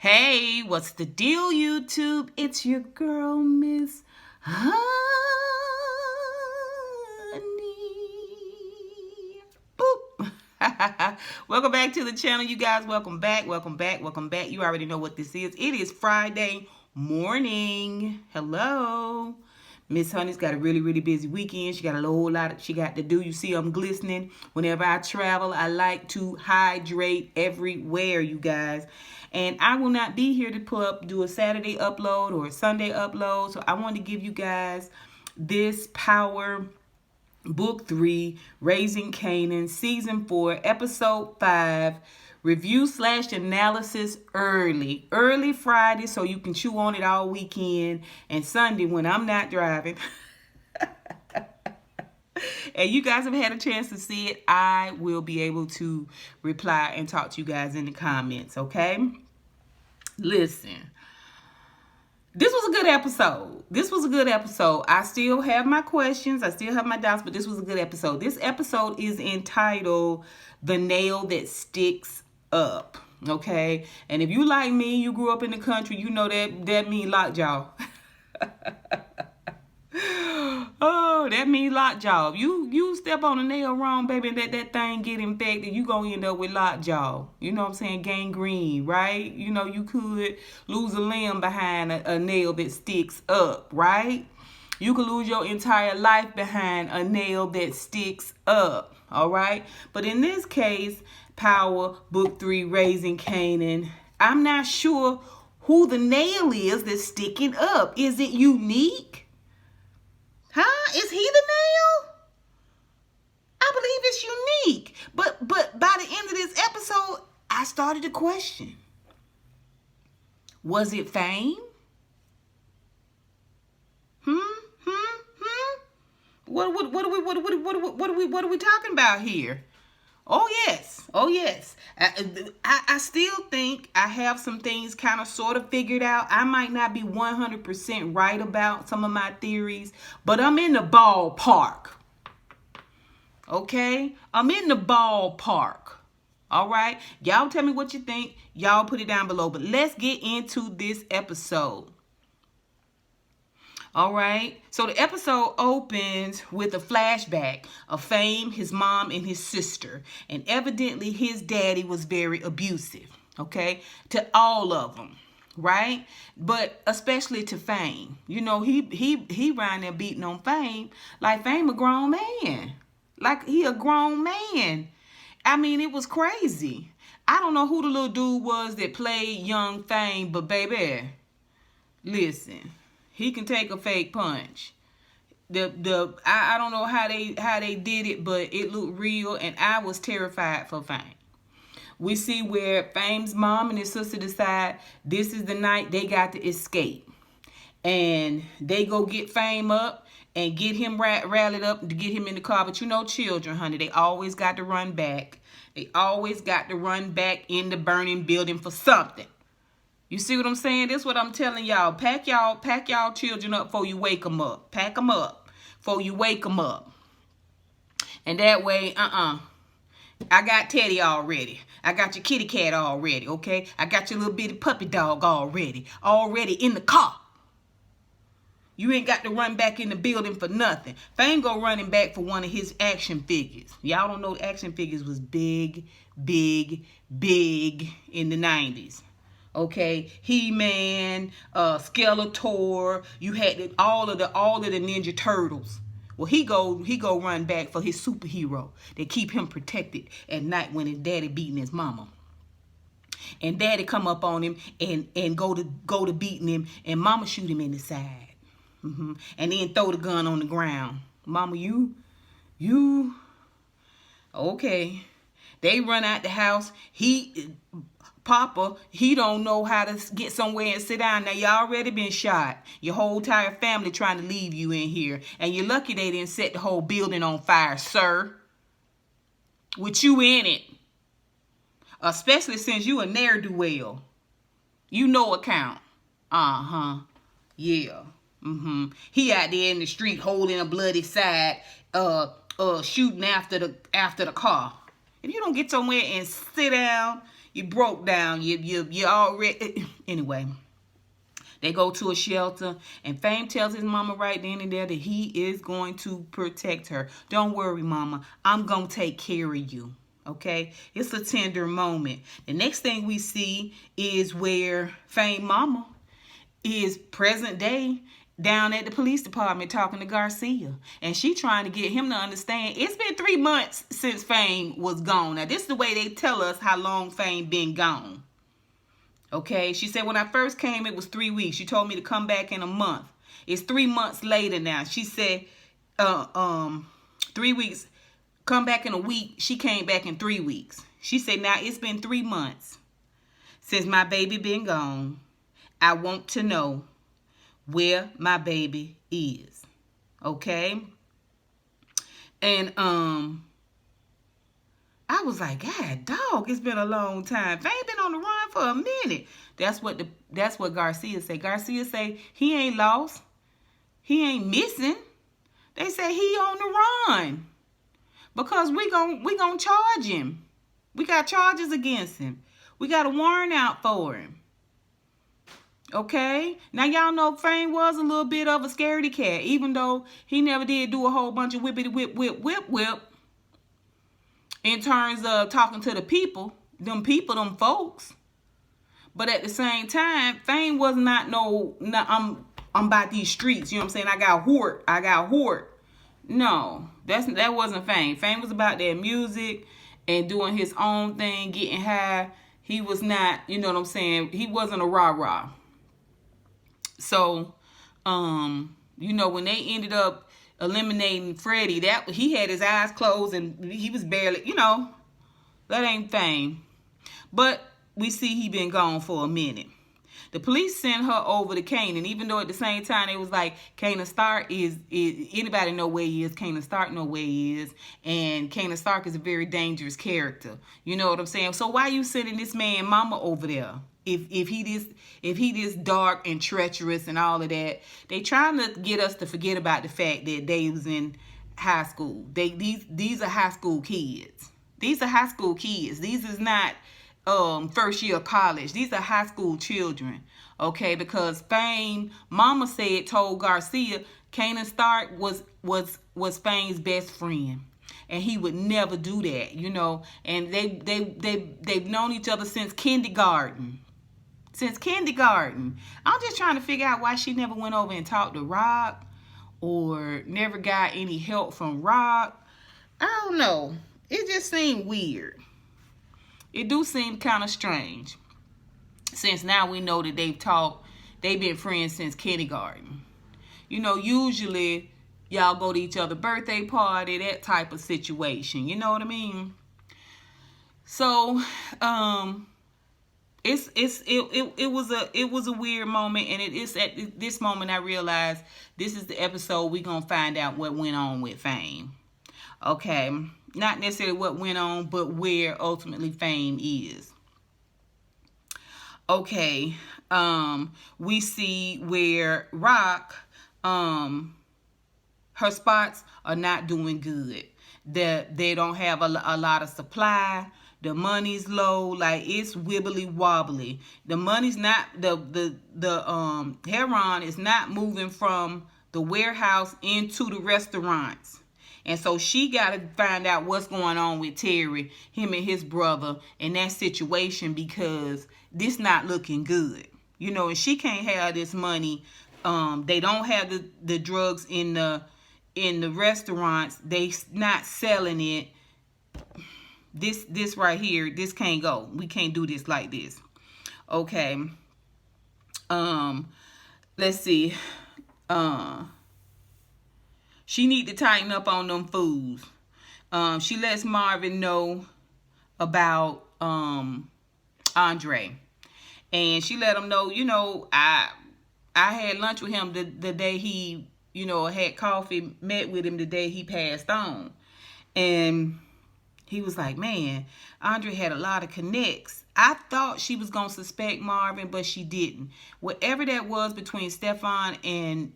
Hey, what's the deal, YouTube? It's your girl, Miss Honey. Boop. Welcome back to the channel, you guys. Welcome back. You already know what this is. It is Friday morning. Hello. Miss Honey's got a really busy weekend. She got a whole lot she got to do. You see I'm glistening. Whenever I travel, I like to hydrate everywhere, you guys. And I will not be here to do a Saturday upload or a Sunday upload. So I want to give you guys this Power Book 3, Raising Kanan, Season 4, Episode 5, review/analysis early Friday, so you can chew on it all weekend, and Sunday when I'm not driving. And you guys have had a chance to see it, I will be able to reply and talk to you guys in the comments, okay? Listen, this was a good episode. I still have my questions. I still have my doubts, but this was a good episode. This episode is entitled The Nail That Sticks Up, okay? And if you like me, you grew up in the country, you know that means lockjaw. Oh, that means lockjaw. You step on a nail wrong, baby, and that thing get infected, you gonna end up with lockjaw. You know what I'm saying? Gangrene, right? You know, you could lose a limb behind a nail that sticks up, right? You could lose your entire life behind a nail that sticks up, all right? But in this case, Power Book 3, Raising Kanan, I'm not sure who the nail is that's sticking up. Is it unique? Huh? Is he the nail? I believe it's unique. But by the end of this episode, I started to question. Was it fame? What are we talking about here? Oh yes. I still think I have some things kind of sort of figured out. I might not be 100% right about some of my theories, but I'm in the ballpark. Okay? I'm in the ballpark. All right? Y'all tell me what you think. Y'all put it down below. But let's get into this episode. All right, so the episode opens with a flashback of Fame, his mom, and his sister. And evidently his daddy was very abusive, okay, to all of them, right? But especially to Fame. You know, he ran there beating on Fame like Fame a grown man. Like he a grown man. I mean, it was crazy. I don't know who the little dude was that played young Fame, but baby, listen. He can take a fake punch. I don't know how they did it, but it looked real, and I was terrified for Fame. We see where Fame's mom and his sister decide this is the night they got to escape, and they go get Fame up and get him rallied up to get him in the car. But you know, children, honey, they always got to run back. They always got to run back in the burning building for something. You see what I'm saying? This is what I'm telling y'all. Pack y'all children up before you wake them up. Pack them up before you wake them up. And that way, I got Teddy already. I got your kitty cat already, okay? I got your little bitty puppy dog already in the car. You ain't got to run back in the building for nothing. Fame go running back for one of his action figures. Y'all don't know action figures was big in the 90s. Okay, He-Man, Skeletor, you had all of the Ninja Turtles. Well, he go run back for his superhero that keep him protected at night when his daddy beating his mama. And daddy come up on him and go to beating him, and mama shoot him in the side. And then throw the gun on the ground. Mama, you okay. They run out the house. Papa, he don't know how to get somewhere and sit down. Now, you already been shot. Your whole entire family trying to leave you in here. And you're lucky they didn't set the whole building on fire, sir. With you in it. Especially since you a ne'er-do-well. You know account. Yeah. He out there in the street holding a bloody side, shooting after the car. If you don't get somewhere and sit down, You broke down. You already anyway. They go to a shelter, and Fame tells his mama right then and there that he is going to protect her. Don't worry, mama. I'm going to take care of you. Okay? It's a tender moment. The next thing we see is where Fame mama is present day down at the police department talking to Garcia. And she trying to get him to understand it's been 3 months since Fame was gone. Now, this is the way they tell us how long Fame been gone. Okay, she said when I first came, it was 3 weeks. She told me to come back in a month. It's 3 months later now. She said, 3 weeks, come back in a week. She came back in 3 weeks. She said, now it's been 3 months since my baby been gone. I want to know where my baby is. Okay? And, I was like, God, dog, it's been a long time. Fame been on the run for a minute. That's what Garcia say. Garcia say he ain't lost. He ain't missing. They say he on the run. Because we gon' charge him. We got charges against him. We got a warrant out for him. Okay? Now, y'all know Fame was a little bit of a scaredy cat. Even though he never did do a whole bunch of whippity whip, whip, whip, whip. In terms of talking to the people, them folks. But at the same time, Fame was not I'm about these streets, you know what I'm saying? I got hort. No, that wasn't Fame. Fame was about their music and doing his own thing, getting high. He was not, you know what I'm saying? He wasn't a rah-rah. So, you know, when they ended up eliminating Freddie, that he had his eyes closed and he was barely, you know, that ain't Fame. But we see he been gone for a minute. The police sent her over to Kanan, even though at the same time it was like Kanan Stark is anybody know where he is? Kanan Stark know where he is, and Kanan Stark is a very dangerous character. You know what I'm saying? So why you sending this man mama over there? If he this dark and treacherous and all of that, they trying to get us to forget about the fact that they was in high school. These are high school kids. These are high school kids. These is not first year of college. These are high school children. Okay, because Fame mama told Garcia Kanan Stark was Fame's best friend. And he would never do that, you know. And they've known each other since kindergarten. I'm just trying to figure out why she never went over and talked to Raq or never got any help from Raq. I don't know. It just seemed weird. It do seem kind of strange. Since now we know that they've been friends since kindergarten. You know, usually y'all go to each other's birthday party, that type of situation. You know what I mean? So, it was a weird moment, and it is at this moment I realized this is the episode we gonna find out what went on with Fame. Okay, not necessarily what went on, but where ultimately Fame is. Okay, we see where Raq, her spots are not doing good. They don't have a lot of supply. The money's low, like it's wibbly wobbly. The money's not the heroin is not moving from the warehouse into the restaurants. And so she got to find out what's going on with Terry, him and his brother, in that situation, because this not looking good. You know, and she can't have this money. They don't have the drugs in the restaurants. They not selling it. This right here, this can't go. We can't do this like this. Okay. Let's see. She need to tighten up on them foods. She lets Marvin know about Andre. And she let him know, you know, I had lunch with him the day he, you know, had coffee, met with him the day he passed on. And he was like, man, Andre had a lot of connects. I thought she was going to suspect Marvin, but she didn't. Whatever that was between Stefan and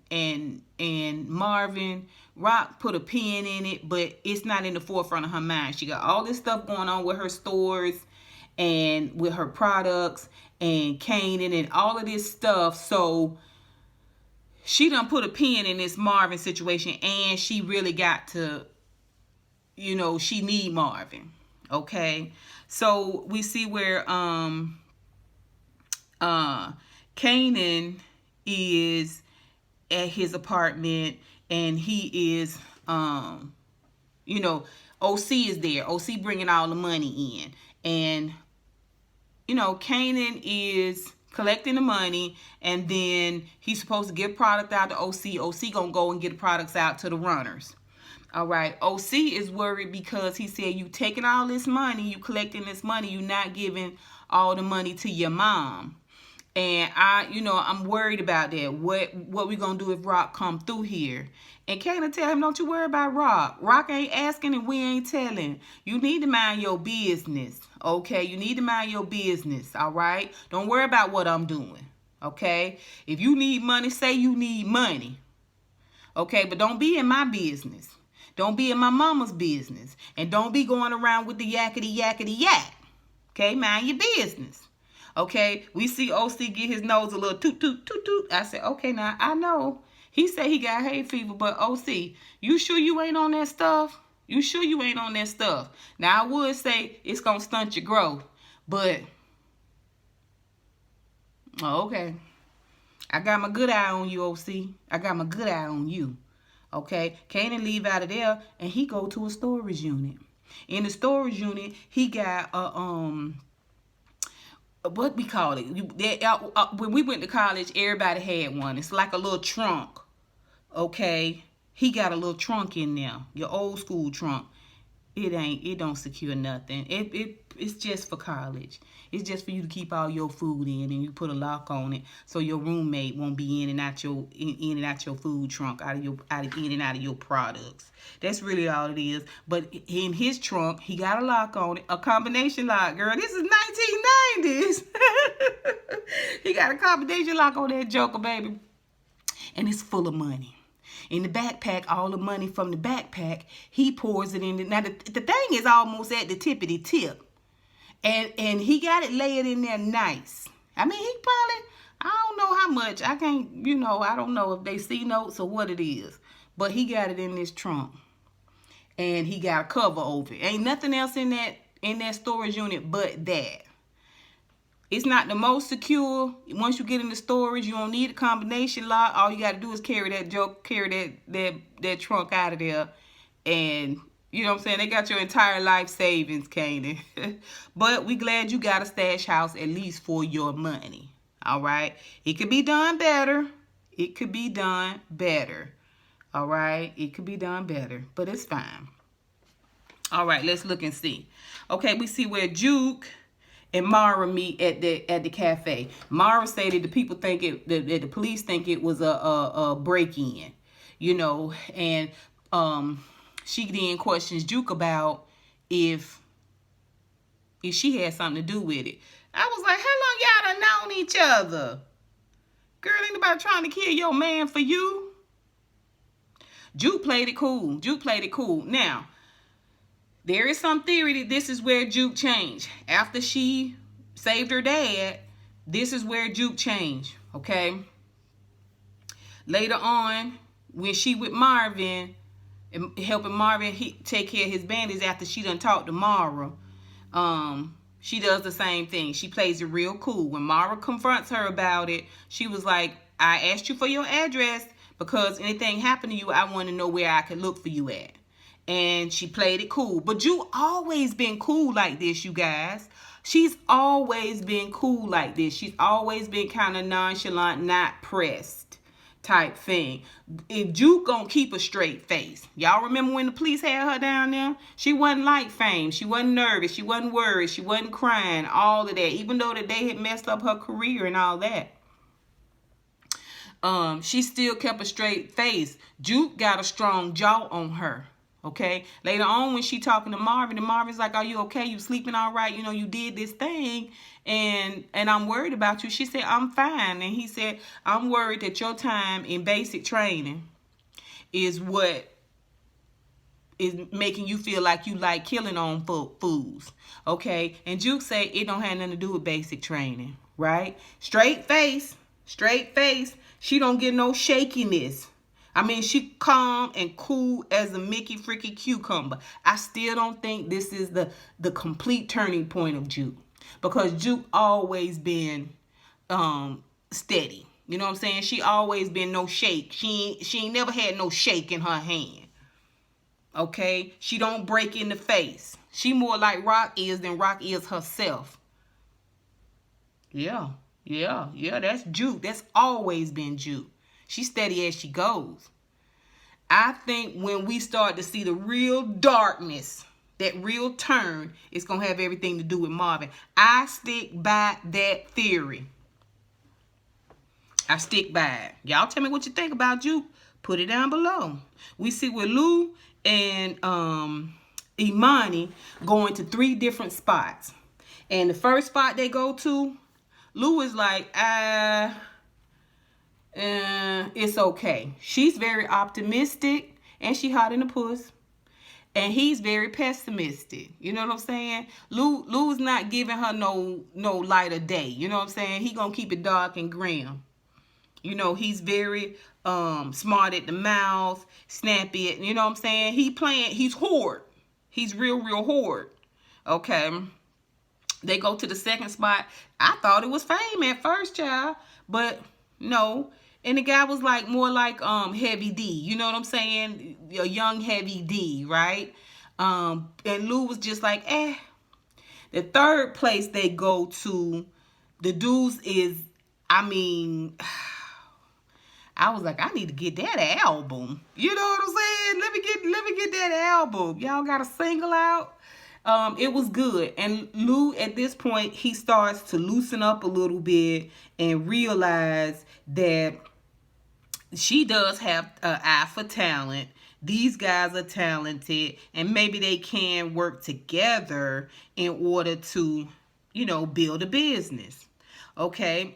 Marvin, Raq put a pin in it, but it's not in the forefront of her mind. She got all this stuff going on with her stores and with her products and Kanan and all of this stuff. So she done put a pin in this Marvin situation, and she really got to, she need Marvin. Okay. So we see where Kanan is at his apartment, and he is OC is there. OC bringing all the money in, and Kanan is collecting the money, and then he's supposed to give product out to OC. OC gonna go and get the products out to the runners. All right. OC is worried because he said, you taking all this money, you collecting this money, you not giving all the money to your mom. And I'm worried about that. What we gonna do if Raq come through here? And Kanan tell him, don't you worry about Raq. Raq ain't asking and we ain't telling. You need to mind your business. Okay? You need to mind your business. All right? Don't worry about what I'm doing. Okay? If you need money, say you need money. Okay? But don't be in my business. Don't be in my mama's business. And don't be going around with the yakety yak. Okay? Mind your business. Okay? We see OC get his nose a little toot toot toot toot. I said, okay, now I know. He said he got hay fever, but OC, you sure you ain't on that stuff? You sure you ain't on that stuff? Now, I would say it's going to stunt your growth, but, okay. I got my good eye on you, OC. I got my good eye on you. Okay? Kanan leave out of there, and he go to a storage unit. In the storage unit, he got a, what we call it? When we went to college, everybody had one. It's like a little trunk. Okay, he got a little trunk in there, your old school trunk. It don't secure nothing. It's just for college. It's just for you to keep all your food in, and you put a lock on it so your roommate won't be in and out your food trunk, in and out of your products. That's really all it is. But in his trunk, he got a lock on it, a combination lock. Girl, this is 1990s. He got a combination lock on that joker, baby, and it's full of money. In the backpack, all the money from the backpack, he pours it in. Now, the thing is almost at the tippity tip. And he got it layered in there nice. I mean, he probably, I don't know how much. I can't, I don't know if they see notes or what it is. But he got it in this trunk. And he got a cover over it. Ain't nothing else in that storage unit but that. It's not the most secure. Once you get in the storage, you don't need a combination lock. All you got to do is carry that trunk out of there. And, you know what I'm saying? They got your entire life savings, Kanan. But we glad you got a stash house at least for your money. All right? It could be done better. It could be done better. All right? It could be done better. But it's fine. All right, let's look and see. Okay, we see where Juke and Mara meet at the cafe. Mara said that the people think that the police think it was a break-in, and she then questions Juke about if she had something to do with it. I was like, how long y'all done known each other? Girl, ain't nobody trying to kill your man for you. Juke played it cool. Now, there is some theory that this is where Juke changed. After she saved her dad, this is where Juke changed, okay? Later on, when she with Marvin, and helping Marvin take care of his bandits after she done talked to Mara, she does the same thing. She plays it real cool. When Mara confronts her about it, she was like, I asked you for your address because anything happened to you, I want to know where I could look for you at. And she played it cool. But Juke always been cool like this, you guys. She's always been cool like this. She's always been kind of nonchalant, not pressed type thing. If Juke gonna keep a straight face. Y'all remember when the police had her down there? She wasn't like Fame. She wasn't nervous. She wasn't worried. She wasn't crying. All of that. Even though that they had messed up her career and all that. She still kept a straight face. Juke got a strong jaw on her. Okay. Later on, when she talking to Marvin, and Marvin's like, "Are you okay? You sleeping all right? You did this thing, and I'm worried about you." She said, "I'm fine." And he said, "I'm worried that your time in basic training is what is making you feel like you like killing on fools. Okay? And Juke say it don't have nothing to do with basic training, right? Straight face. She don't get no shakiness. I mean, she calm and cool as a Mickey freaky cucumber. I still don't think this is the complete turning point of Juke. Because Juke always been steady. You know what I'm saying? She always been no shake. She ain't never had no shake in her hand. Okay? She don't break in the face. She more like Raq is than Raq is herself. Yeah, that's Juke. That's always been Juke. She's steady as she goes. I think when we start to see the real darkness, that real turn, it's going to have everything to do with Marvin. I stick by that theory. I stick by it. Y'all tell me what you think about Juke. Put it down below. We see with Lou and Imani going to 3 different spots. And the first spot they go to, Lou is like, it's okay. She's very optimistic and she hot in the puss. And he's very pessimistic. You know what I'm saying? Lou's not giving her no light of day. You know what I'm saying? He gonna keep it dark and grim. You know, he's very smart at the mouth, snappy. You know what I'm saying? He's hoard. He's real hoard. Okay. They go to the second spot. I thought it was Fame at first, child. But no. And the guy was like more like Heavy D. You know what I'm saying? A young Heavy D, right? And Lou was just like, eh. The third place they go to, the dudes is, I mean, I was like, I need to get that album. You know what I'm saying? Let me get that album. Y'all got a single out? It was good. And Lou, at this point, he starts to loosen up a little bit and realize that she does have an eye for talent. These guys are talented, and maybe they can work together in order to, you know, build a business. Okay.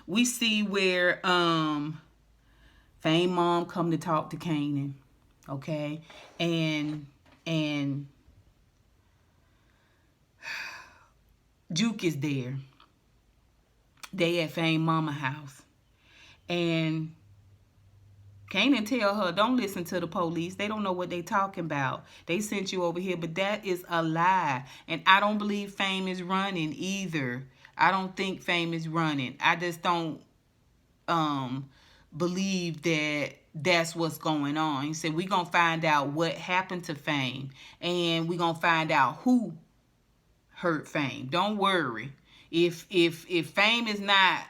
We see where Fame mom come to talk to Kanan. Okay. And Juke is there. They at Fame mama house. And Kanan tell her, don't listen to the police. They don't know what they talking about. They sent you over here, but that is a lie. And I don't believe Fame is running either. I don't think Fame is running. I just don't believe that that's what's going on. He said, we're going to find out what happened to Fame. And we're going to find out who hurt Fame. Don't worry. If Fame is not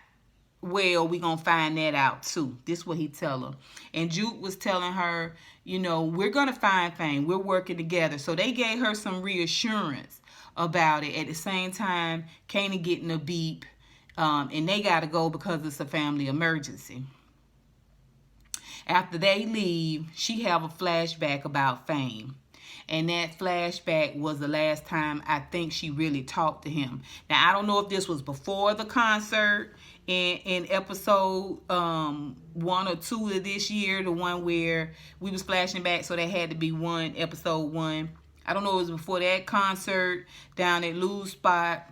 well, we gonna find that out too. This is what he tell her. And Juke was telling her, you know, we're gonna find Fame. We're working together. So they gave her some reassurance about it. At the same time, Kanan getting a beep, and they gotta go because it's a family emergency. After they leave, she have a flashback about Fame. And that flashback was the last time I think she really talked to him. Now, I don't know if this was before the concert in episode 1 or 2 of this year, the one where we was flashing back, so they had to be episode 1. I don't know if it was before that concert down at Lou's spot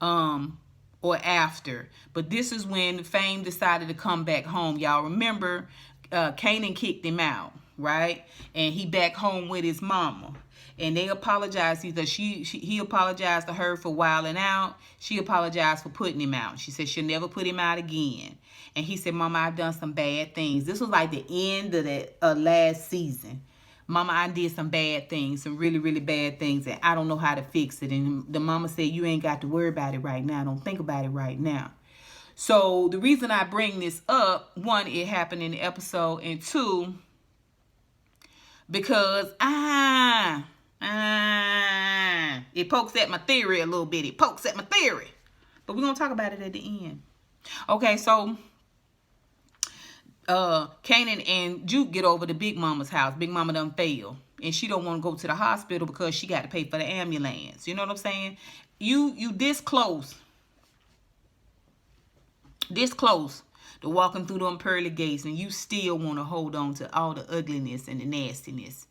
or after. But this is when Fame decided to come back home. Y'all remember Kanan kicked him out. Right? And he back home with his mama. And they apologized. Either he apologized to her for wilding out. She apologized for putting him out. She said she'll never put him out again. And he said, Mama, I've done some bad things. This was like the end of the last season. Mama, I did some bad things, some really, really bad things, and I don't know how to fix it. And the mama said, you ain't got to worry about it right now. Don't think about it right now. So the reason I bring this up, 1, it happened in the episode, and 2, because it pokes at my theory a little bit. It pokes at my theory. But we're going to talk about it at the end. Okay, so Kanan and Juke get over to Big Mama's house. Big Mama done failed. And she don't want to go to the hospital because she got to pay for the ambulance. You know what I'm saying? You this close to walking through them pearly gates, and you still want to hold on to all the ugliness and the nastiness.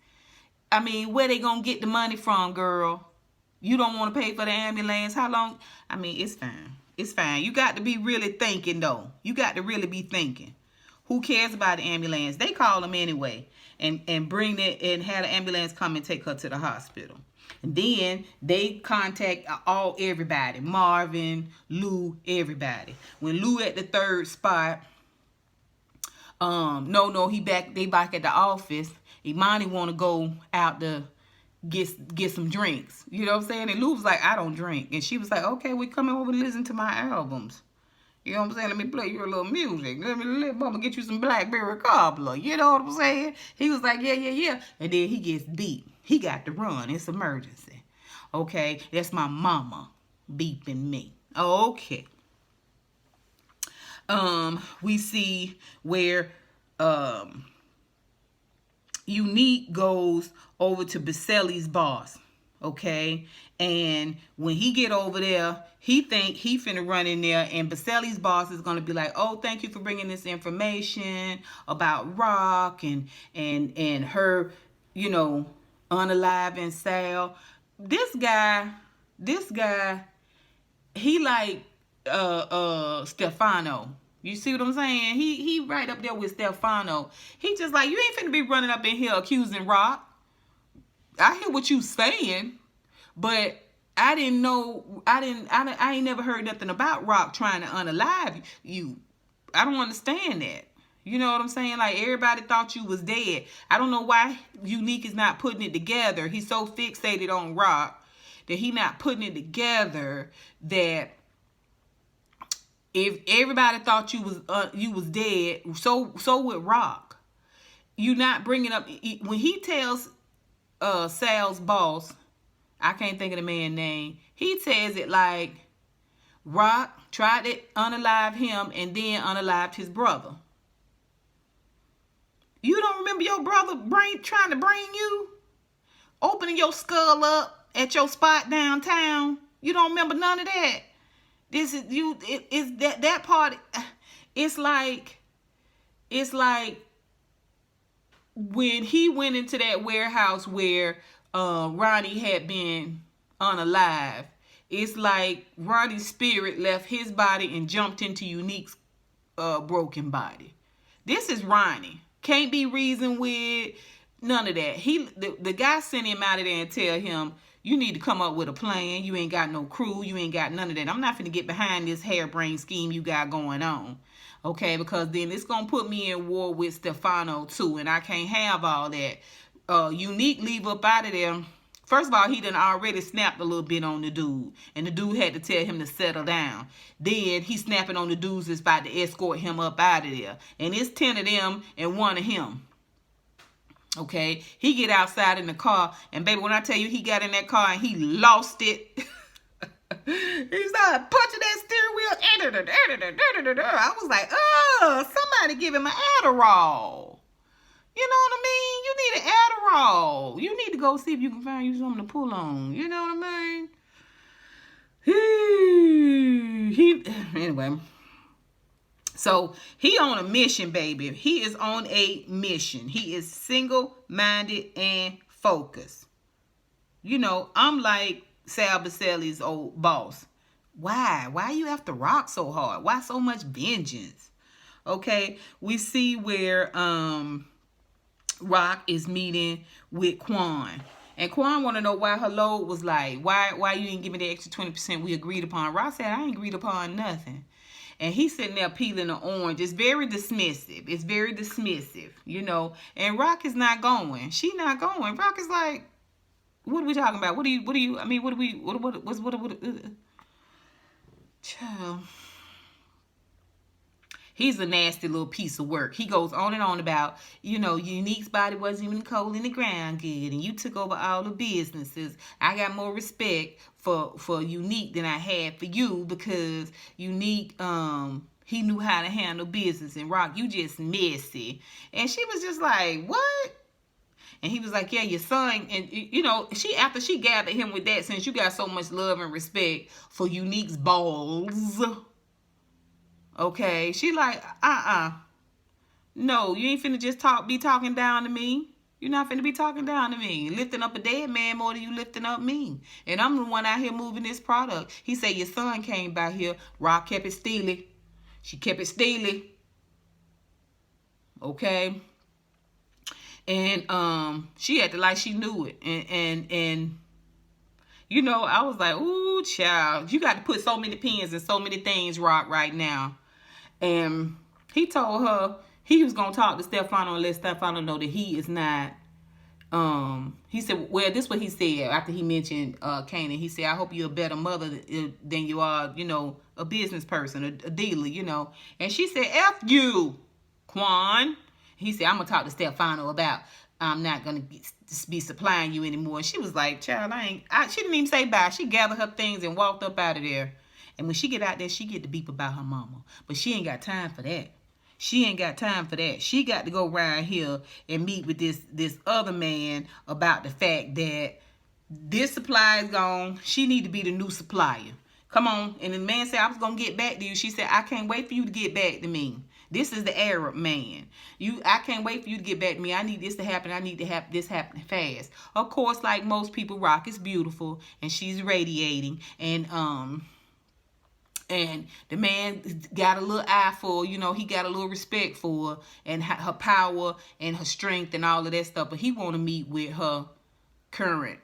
I mean, where they gonna get the money from, girl? You don't want to pay for the ambulance. How long? I mean, it's fine. It's fine. You got to be really thinking, though. You got to really be thinking. Who cares about the ambulance? They call them anyway, and bring it and have the ambulance come and take her to the hospital. And then they contact everybody, Marvin, Lou, everybody. When Lou at the third spot, they back at the office. Imani want to go out to get some drinks. You know what I'm saying? And Lou was like, I don't drink. And she was like, okay, we coming over to listen to my albums. You know what I'm saying? Let me play you a little music. Let mama get you some blackberry cobbler. You know what I'm saying? He was like, yeah. And then he gets beat. He got to run. It's emergency. Okay? That's my mama beeping me. Okay. We see where Unique goes over to Baselli's boss. Okay? And when he get over there, he think he finna run in there, and Baselli's boss is gonna be like, "Oh, thank you for bringing this information about Raq and her, you know, unaliving Sal." This guy, he like Stefano. You see what I'm saying? He right up there with Stefano. He just like, you ain't finna be running up in here accusing Raq. I hear what you saying. But I didn't know, I ain't never heard nothing about Raq trying to unalive you. I don't understand that. You know what I'm saying? Like, everybody thought you was dead. I don't know why Unique is not putting it together. He's so fixated on Raq that he not putting it together that if everybody thought you was dead, so with Raq. You not bringing up, when he tells Sal's boss, I can't think of the man's name. He says it like Raq tried to unalive him and then unalived his brother. You don't remember your brother trying to bring you? Opening your skull up at your spot downtown? You don't remember none of that? This is you. It's that part. It's like when he went into that warehouse where Ronnie had been unalive. It's like Ronnie's spirit left his body and jumped into Unique's broken body. This is Ronnie. Can't be reasoned with, none of that. The guy sent him out of there and tell him, you need to come up with a plan. You ain't got no crew. You ain't got none of that. I'm not finna get behind this harebrained scheme you got going on. Okay, because then it's going to put me in war with Stefano too, and I can't have all that. Unique leave up out of there. First of all, he done already snapped a little bit on the dude, and the dude had to tell him to settle down. Then he snapping on the dudes that's about to escort him up out of there, and it's 10 of them and 1 of him. Okay, he get outside in the car, and baby, when I tell you he got in that car and he lost it. He started punching that steering wheel. I was like, oh, somebody give him an Adderall. You know what I mean? You need an Adderall. You need to go see if you can find you something to pull on. You know what I mean? Anyway. So he on a mission, baby. He is on a mission. He is single-minded and focused. You know, I'm like Sal Baselli's old boss. Why? Why you have to rock so hard? Why so much vengeance? Okay, we see where Raq is meeting with Quan. And Quan want to know why her load was like, why you didn't give me the extra 20% we agreed upon. Raq said, I ain't agreed upon nothing. And he's sitting there peeling the orange. It's very dismissive. It's very dismissive, you know. And Raq is not going. She not going. Raq is like, what are we talking about? Child. He's a nasty little piece of work. He goes on and on about, you know, Unique's body wasn't even cold in the ground good, and you took over all the businesses. I got more respect for Unique than I had for you because Unique, he knew how to handle business, and Raq, you just messy. And she was just like, what? And he was like, yeah, your son, and you know, after she gathered him with that, since you got so much love and respect for Unique's balls, Okay, she like, no, you ain't finna just be talking down to me. You're not finna be talking down to me. Lifting up a dead man more than you lifting up me. And I'm the one out here moving this product. He said your son came by here. Raq kept it steely. She kept it steely. Okay. And she acted like she knew it. And you know, I was like, ooh, child, you got to put so many pins in so many things, Raq, right now. And he told her he was going to talk to Stefano and let Stefano know that he is not, he said, well, this is what he said after he mentioned Kanan. He said, I hope you're a better mother than you are, you know, a business person, a dealer, you know. And she said, F you, Quan. He said, I'm going to talk to Stefano about I'm not going to be supplying you anymore. And she was like, child, she didn't even say bye. She gathered her things and walked up out of there. And when she get out there, she get to beep about her mama. But she ain't got time for that. She ain't got time for that. She got to go around here and meet with this other man about the fact that this supply is gone. She need to be the new supplier. Come on. And the man said, I was going to get back to you. She said, I can't wait for you to get back to me. This is the Arab man. I can't wait for you to get back to me. I need this to happen. I need to have this happen fast. Of course, like most people, Raq is beautiful and she's radiating. And the man got a little eye for, you know, he got a little respect for her and her power and her strength and all of that stuff. But he want to meet with her current,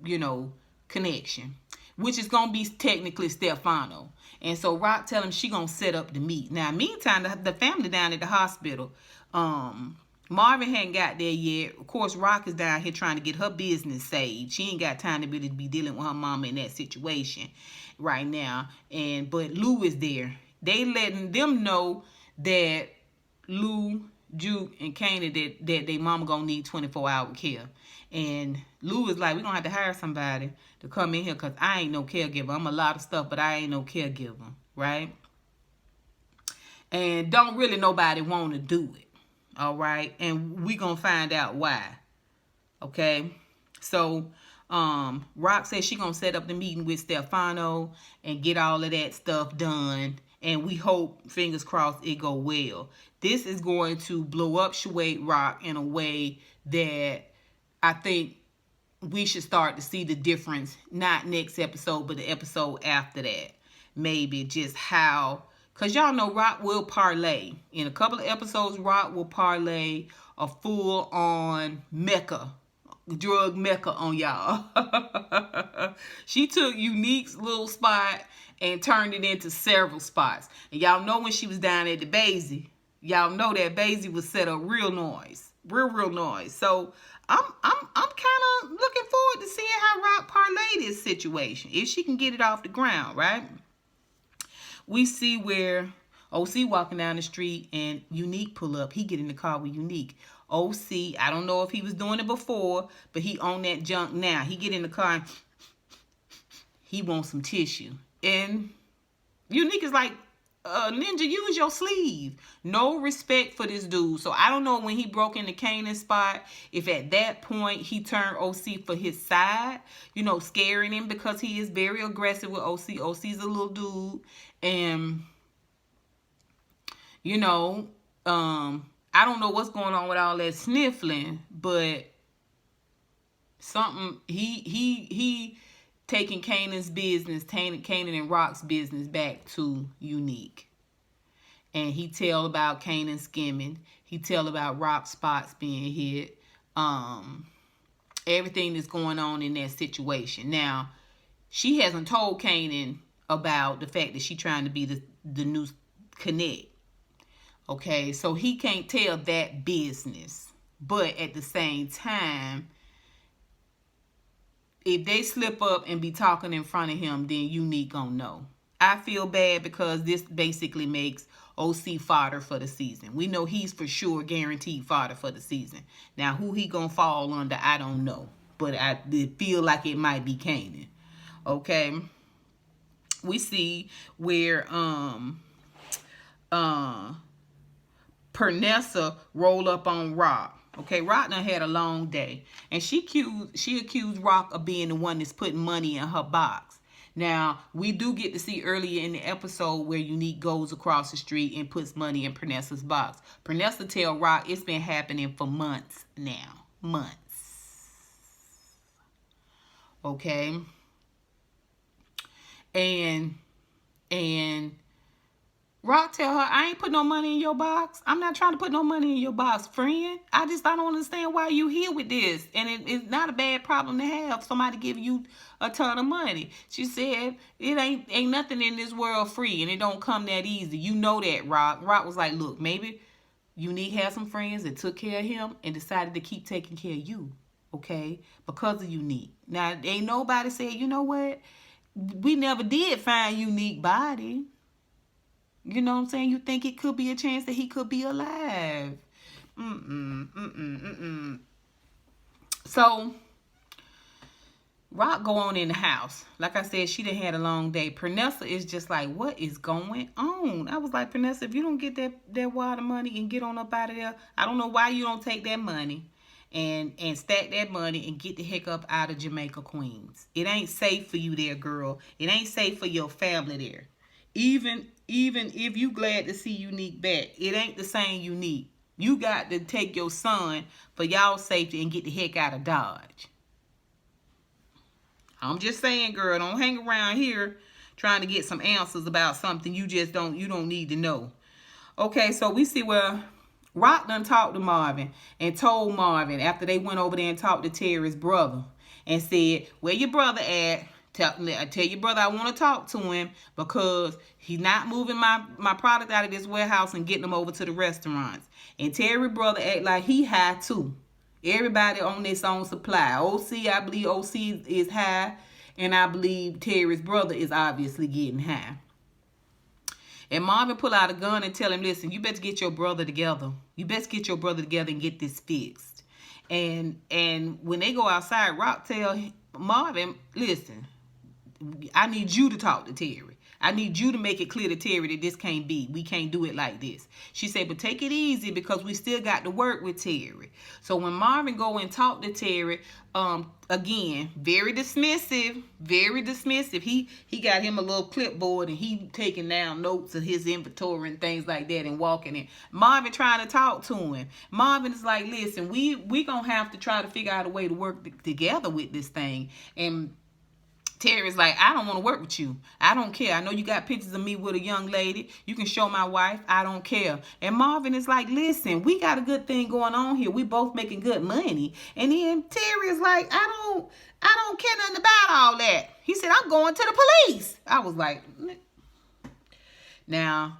you know, connection, which is going to be technically Stefano. And so Raq tell him she going to set up the meet. Now, meantime, the family down at the hospital, Marvin hadn't got there yet. Of course, Raq is down here trying to get her business saved. She ain't got time to really be dealing with her mama in that situation right now. But Lou is there. They letting them know that Lou, Juke, and Kanan that they mama gonna need 24-hour care. And Lou is like, we're gonna have to hire somebody to come in here because I ain't no caregiver. I'm a lot of stuff, but I ain't no caregiver, right? And don't really nobody want to do it. All right. And we gonna find out why. Okay. So Raq says she gonna set up the meeting with Stefano and get all of that stuff done. And we hope, fingers crossed, it go well. This is going to blow up Raq in a way that I think we should start to see the difference. Not next episode, but the episode after that. Maybe just how. Because y'all know Raq will parlay. In a couple of episodes, Raq will parlay a full-on Mecca, drug Mecca on y'all. She took Unique's little spot and turned it into several spots. And y'all know when she was down at the Basie, y'all know that Basie was set up real noise. Real noise. So I'm kind of looking forward to seeing how Raq parlay this situation. If she can get it off the ground, right? We see where OC walking down the street and Unique pull up. He get in the car with Unique. OC, I don't know if he was doing it before, but he on that junk now. He get in the car and he wants some tissue. And Unique is like, Ninja, use your sleeve. No respect for this dude. So I don't know when he broke into Kanan's spot, if at that point he turned OC for his side, you know, scaring him because he is very aggressive with OC. OC's a little dude. And, you know, I don't know what's going on with all that sniffling, but something, he taking Kanan's business, Kanan and Raq's business back to Unique. And he tell about Kanan skimming. He tell about Raq spots being hit. Everything that's going on in that situation. Now, she hasn't told Kanan about the fact that she trying to be the new connect. Okay, so he can't tell that business. But at the same time, if they slip up and be talking in front of him, then Unique gonna know. I feel bad because this basically makes OC fodder for the season. We know he's for sure guaranteed fodder for the season. Now, who he gonna fall under, I don't know. But I feel like it might be Kanan. Okay. We see where Pernessa roll up on Raq. Okay, Raq done had a long day. And she accused Raq of being the one that's putting money in her box. Now, we do get to see earlier in the episode where Unique goes across the street and puts money in Pernessa's box. Pernessa tell Raq it's been happening for months now. Months. Okay? And Raq tell her, I ain't put no money in your box. I'm not trying to put no money in your box, friend. I don't understand why you here with this. And it's not a bad problem to have somebody give you a ton of money. She said, it ain't nothing in this world free, and it don't come that easy. You know that, Raq. Raq was like, look, maybe Unique had some friends that took care of him and decided to keep taking care of you, okay, because of Unique. Now, ain't nobody said, you know what? We never did find Unique body. You know what I'm saying? You think it could be a chance that he could be alive. So, Raq go on in the house. Like I said, she done had a long day. Pernessa is just like, what is going on? I was like, Pernessa, if you don't get that water money and get on up out of there, I don't know why you don't take that money and stack that money and get the heck up out of Jamaica, Queens. It ain't safe for you there, girl. It ain't safe for your family there. Even if you glad to see Unique back, it ain't the same Unique. You got to take your son for y'all safety and get the heck out of Dodge. I'm just saying, girl, don't hang around here trying to get some answers about something you don't need to know. Okay, so we see where Raq done talked to Marvin and told Marvin after they went over there and talked to Terry's brother and said, where your brother at? Tell your brother I want to talk to him because he's not moving my product out of this warehouse and getting them over to the restaurants. And Terry's brother act like he high too. Everybody on this own supply. I believe OC is high, and I believe Terry's brother is obviously getting high. And Marvin pull out a gun and tell him, listen, you better get your brother together. You best get your brother together and get this fixed. And when they go outside, Raq tell Marvin, listen, I need you to talk to Terry. I need you to make it clear to Terry that this can't be. We can't do it like this. She said, but take it easy because we still got to work with Terry. So when Marvin go and talk to Terry, again, very dismissive, very dismissive. He got him a little clipboard and he taking down notes of his inventory and things like that and walking in. Marvin trying to talk to him. Marvin is like, listen, we gonna have to try to figure out a way to work together with this thing. And Terry's like, I don't want to work with you. I don't care. I know you got pictures of me with a young lady. You can show my wife. I don't care. And Marvin is like, listen, we got a good thing going on here. We both making good money. And then Terry is like, I don't care nothing about all that. He said, I'm going to the police. I was like, now,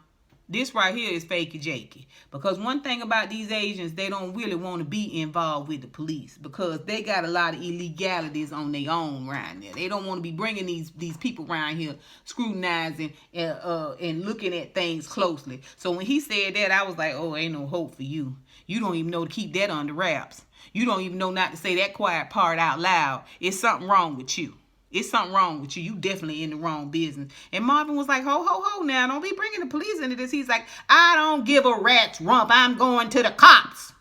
this right here is fakey jakey. Because one thing about these Asians, they don't really want to be involved with the police. Because they got a lot of illegalities on their own around there. They don't want to be bringing these people around here scrutinizing and looking at things closely. So when he said that, I was like, oh, ain't no hope for you. You don't even know to keep that under wraps. You don't even know not to say that quiet part out loud. It's something wrong with you. It's something wrong with you. You definitely in the wrong business. And Marvin was like, ho, now. Don't be bringing the police into this. He's like, I don't give a rat's rump. I'm going to the cops.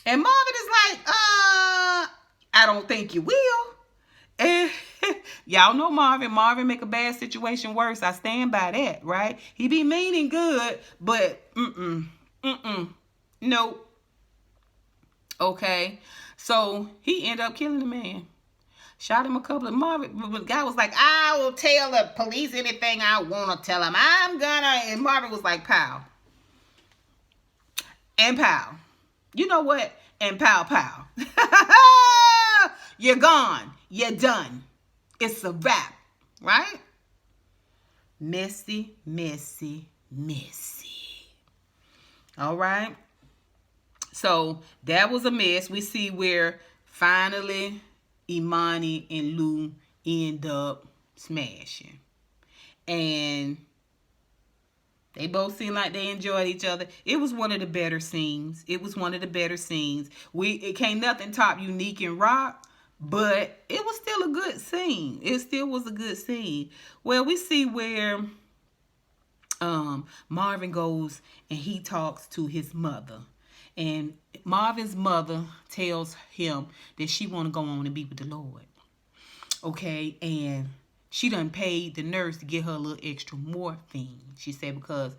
And Marvin is like, I don't think you will. And y'all know Marvin. Marvin make a bad situation worse. I stand by that, right? He be meaning good, but nope. Okay. So he ended up killing the man. Shot him a couple of Marvin. But the guy was like, I will tell the police anything I want to tell them. I'm gonna. And Marvin was like, pow. And pow. You know what? And pow, pow. You're gone. You're done. It's a wrap. Right? Messy, messy, messy. All right? So that was a mess. We see where finally Imani and Lou end up smashing. And they both seemed like they enjoyed each other. It was one of the better scenes. It can't nothing top Unique and Raq, but it was still a good scene. It still was a good scene. Well, we see where Marvin goes and he talks to his mother. And Marvin's mother tells him that she want to go on and be with the Lord. Okay, and She done paid the nurse to get her a little extra morphine. She said because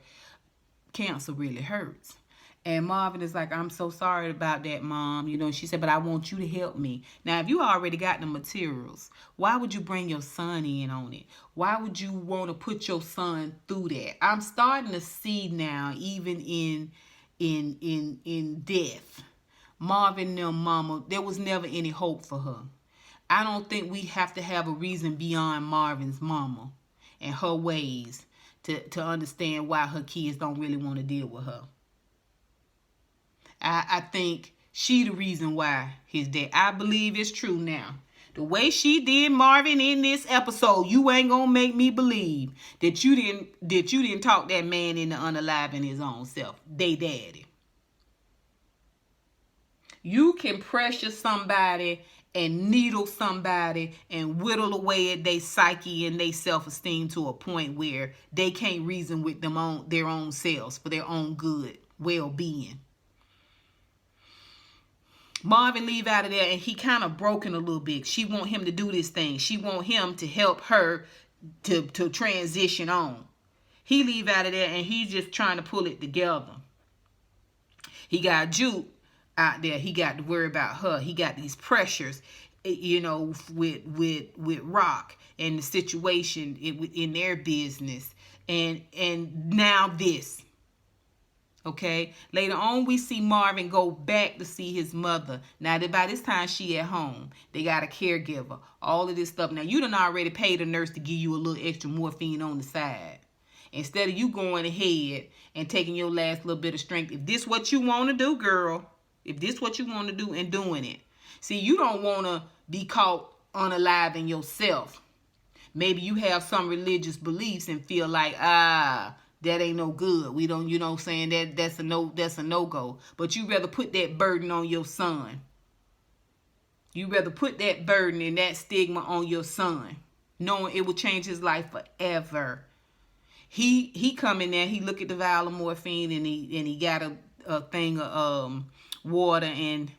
cancer really hurts. And Marvin is like, I'm so sorry about that, Mom. You know, she said, but I want you to help me. Now, if you already got the materials, why would you bring your son in on it? Why would you want to put your son through that? I'm starting to see now, even in death, Marvin and them mama, there was never any hope for her. I don't think we have to have a reason beyond Marvin's mama and her ways to understand why her kids don't really want to deal with her. I think she the reason why his dad. I believe it's true now. The way she did Marvin in this episode, you ain't gonna make me believe that you didn't talk that man into unaliving his own self. They daddy. You can pressure somebody and needle somebody and whittle away at their psyche and their self-esteem to a point where they can't reason with their own selves for their own good, well-being. Marvin leave out of there and he kind of broken a little bit. She want him to do this thing. She want him to help her to transition on. He leave out of there and he's just trying to pull it together. He got Juke out there. He got to worry about her. He got these pressures, you know, with Raq and the situation in their business. And now this. Okay. Later on, we see Marvin go back to see his mother. Now, by this time, she at home. They got a caregiver. All of this stuff. Now, you done already paid a nurse to give you a little extra morphine on the side. Instead of you going ahead and taking your last little bit of strength. If this what you want to do, girl. If this what you want to do and doing it. See, you don't want to be caught unaliving yourself. Maybe you have some religious beliefs and feel like, that ain't no good. We don't, you know what I'm saying? That's a no-go. But you rather put that burden on your son. You rather put that burden and that stigma on your son, knowing it will change his life forever. He come in there, he look at the vial of morphine and he got a thing of water and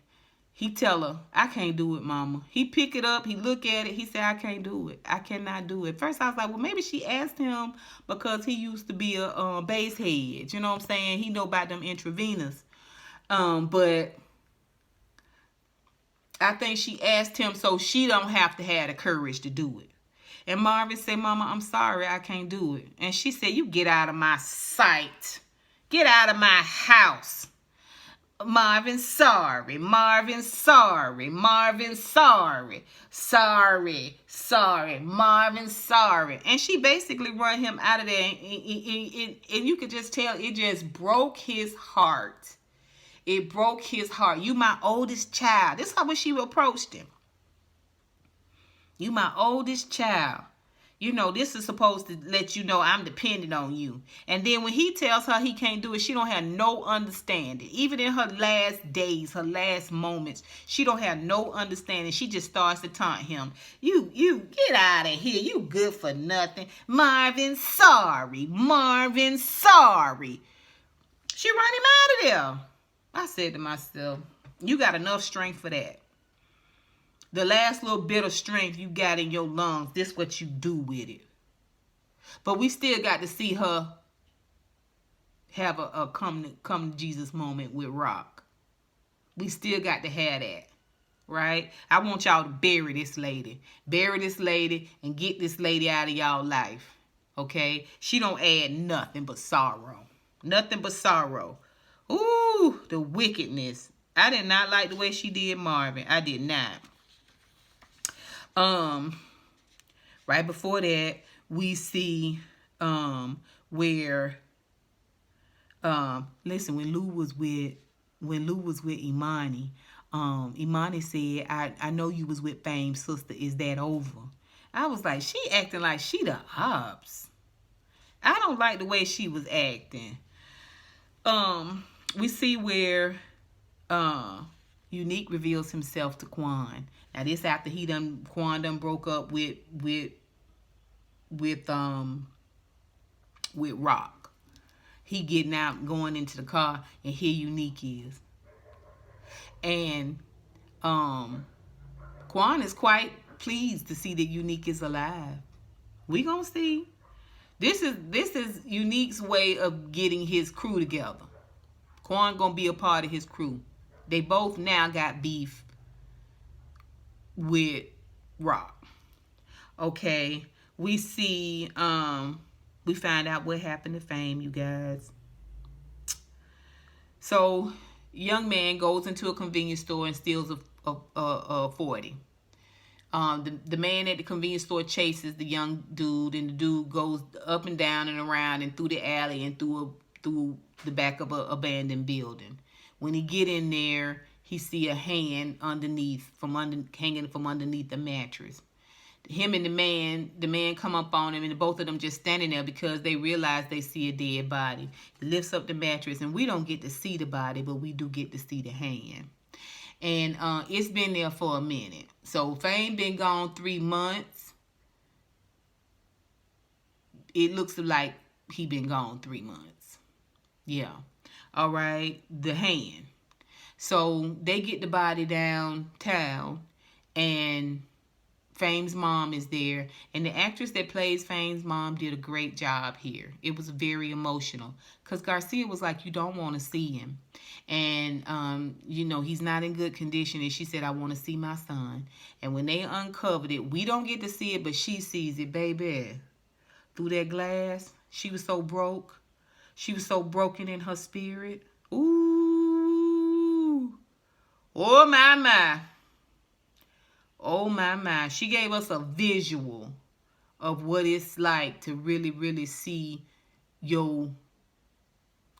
he tell her, I can't do it, Mama. He pick it up, he look at it, he said, I can't do it. I cannot do it. First I was like, well, maybe she asked him because he used to be a base head. You know what I'm saying? He know about them intravenous. But I think she asked him so she don't have to have the courage to do it. And Marvin said, Mama, I'm sorry, I can't do it. And she said, you get out of my sight. Get out of my house. Marvin, sorry. Marvin, sorry. Marvin, sorry. Sorry. Marvin, sorry. And she basically run him out of there. And you could just tell it just broke his heart. It broke his heart. You my oldest child. This is how she approached him. You my oldest child. You know, this is supposed to let you know I'm dependent on you. And then when he tells her he can't do it, she don't have no understanding. Even in her last days, her last moments, she don't have no understanding. She just starts to taunt him. You get out of here. You good for nothing. Marvin, sorry. Marvin, sorry. She run him out of there. I said to myself, you got enough strength for that. The last little bit of strength you got in your lungs, this is what you do with it. But we still got to see her have a come to Jesus moment with Raq. We still got to have that, right? I want y'all to bury this lady. Bury this lady and get this lady out of y'all life, okay? She don't add nothing but sorrow. Nothing but sorrow. Ooh, the wickedness. I did not like the way she did Marvin. I did not. Right before that, we see where listen, when Lou was with Imani, Imani said, I know you was with Fame's sister. Is that over? I was like, she acting like she the ops. I don't like the way she was acting. We see where Unique reveals himself to Quan. Now this after Quan done broke up with Raq. He getting out, going into the car, and here Unique is. And Quan is quite pleased to see that Unique is alive. We gonna see. This is Unique's way of getting his crew together. Quan gonna be a part of his crew. They both now got beef with Raq. Okay, we see we find out what happened to Fame, you guys. So, young man goes into a convenience store and steals a 40. The man at the convenience store chases the young dude, and the dude goes up and down and around and through the alley and through the back of an abandoned building. When he get in there, he see a hand hanging from underneath the mattress. Him and the man come up on him, and both of them just standing there because they realize they see a dead body. He lifts up the mattress, and we don't get to see the body, but we do get to see the hand. And it's been there for a minute. So Fame been gone 3 months. It looks like he been gone 3 months. Yeah. All right. The hand. So they get the body downtown, and Fame's mom is there, and the actress that plays Fame's mom did a great job here. It was very emotional because Garcia was like, you don't want to see him, and he's not in good condition, and she said, I want to see my son. And when they uncovered it, we don't get to see it, but she sees it, baby, through that glass. She was so broke. She was so broken in her spirit. Ooh. Oh, my. Oh, my. She gave us a visual of what it's like to really, really see your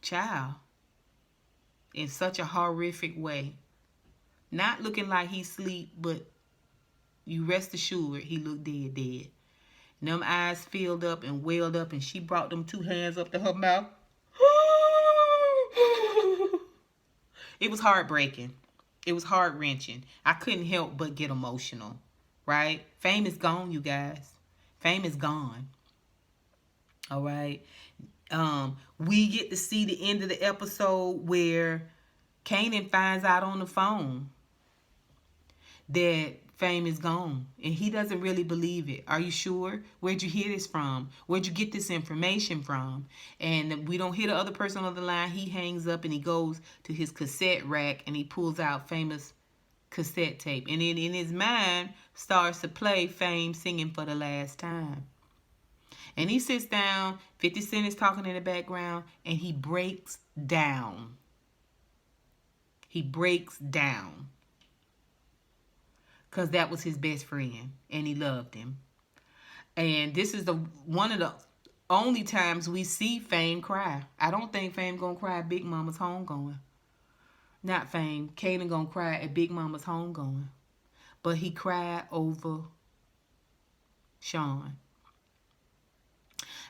child in such a horrific way. Not looking like he sleep, but you rest assured he looked dead. And them eyes filled up and welled up, and she brought them 2 hands up to her mouth. It was heartbreaking. It was heart-wrenching. I couldn't help but get emotional, right? Fame is gone, you guys. Fame is gone. All right? We get to see the end of the episode where Kanan finds out on the phone that Fame is gone. And he doesn't really believe it. Are you sure? Where'd you hear this from? Where'd you get this information from? And we don't hear the other person on the line. He hangs up and he goes to his cassette rack and he pulls out Famous cassette tape. And in his mind starts to play Fame singing For the Last Time. And he sits down. 50 Cent is talking in the background. And he breaks down. He breaks down. Because that was his best friend, and he loved him. And this is one of the only times we see Fame cry. I don't think Fame gonna cry at Big Mama's homegoing. Not Fame. Kanan gonna cry at Big Mama's homegoing. But he cried over Sean.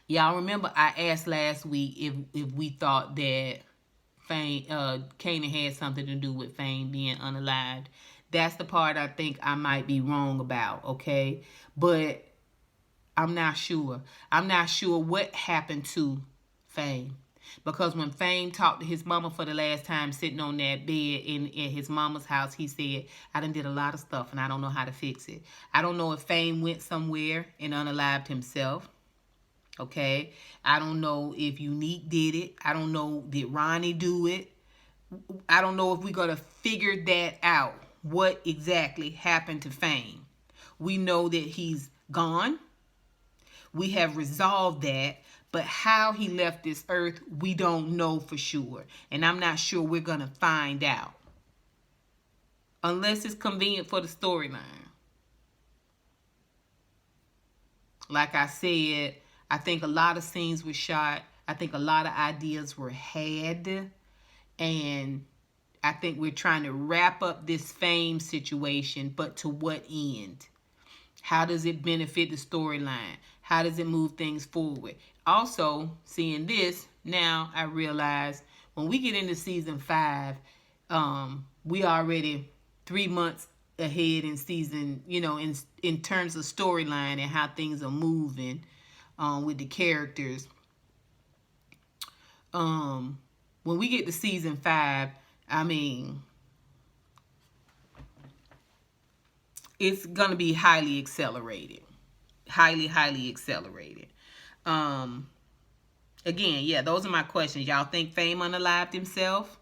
Y'all remember I asked last week if we thought that Kanan had something to do with Fame being unalived. That's the part I think I might be wrong about, okay? But I'm not sure. I'm not sure what happened to Fame. Because when Fame talked to his mama for the last time sitting on that bed in his mama's house, he said, I done did a lot of stuff and I don't know how to fix it. I don't know if Fame went somewhere and unalived himself. Okay? I don't know if Unique did it. I don't know, did Ronnie do it? I don't know if we're going to figure that out. What exactly happened to Fame? We know that he's gone. We have resolved that. But how he left this earth, we don't know for sure. And I'm not sure we're going to find out. Unless it's convenient for the storyline. Like I said, I think a lot of scenes were shot. I think a lot of ideas were had. And I think we're trying to wrap up this Fame situation, but to what end? How does it benefit the storyline? How does it move things forward? Also, seeing this, now I realize when we get into season 5, we already 3 months ahead in season, in terms of storyline and how things are moving with the characters. When we get to season 5, I mean, it's going to be highly accelerated. highly accelerated. Again, yeah, those are my questions. Y'all think Fame unalived himself?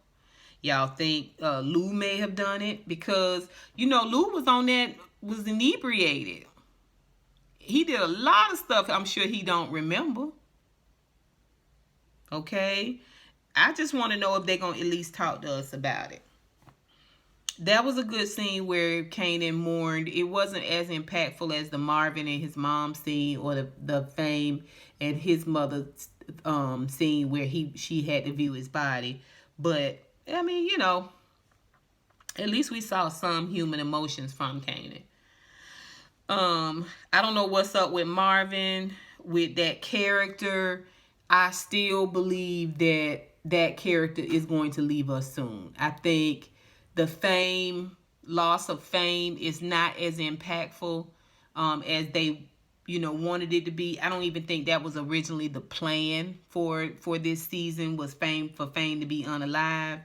Y'all think Lou may have done it? Because, you know, Lou was inebriated. He did a lot of stuff I'm sure he don't remember. Okay? I just want to know if they're going to at least talk to us about it. That was a good scene where Kanan mourned. It wasn't as impactful as the Marvin and his mom scene, or the Fame and his mother scene where she had to view his body. But, I mean, you know, at least we saw some human emotions from Kanan. I don't know what's up with Marvin, with that character. I still believe that character is going to leave us soon. I think the loss of Fame is not as impactful as they, you know, wanted it to be. I don't even think that was originally the plan for this season, was for Fame to be unalived.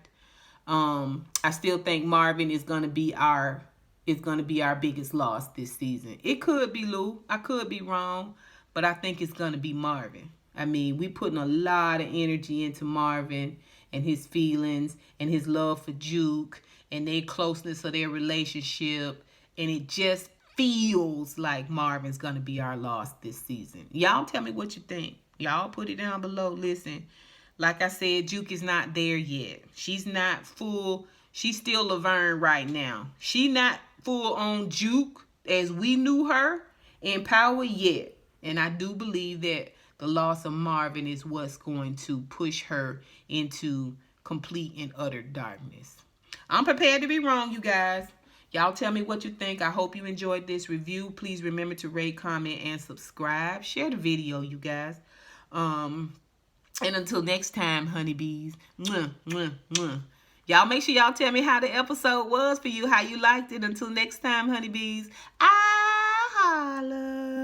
I still think Marvin is gonna be our biggest loss this season. It could be Lou. I could be wrong, but I think it's gonna be Marvin. I mean, we putting a lot of energy into Marvin and his feelings and his love for Juke and their closeness of their relationship, and it just feels like Marvin's gonna be our loss this season. Y'all tell me what you think. Y'all put it down below. Listen, like I said, Juke is not there yet. She's not full. She's still Laverne right now. She not full on Juke as we knew her in power yet. And I do believe that the loss of Marvin is what's going to push her into complete and utter darkness. I'm prepared to be wrong, you guys. Y'all tell me what you think. I hope you enjoyed this review. Please remember to rate, comment, and subscribe. Share the video, you guys. And until next time, honeybees. Mwah, mwah, mwah. Y'all make sure y'all tell me how the episode was for you, how you liked it. Until next time, honeybees. I holla.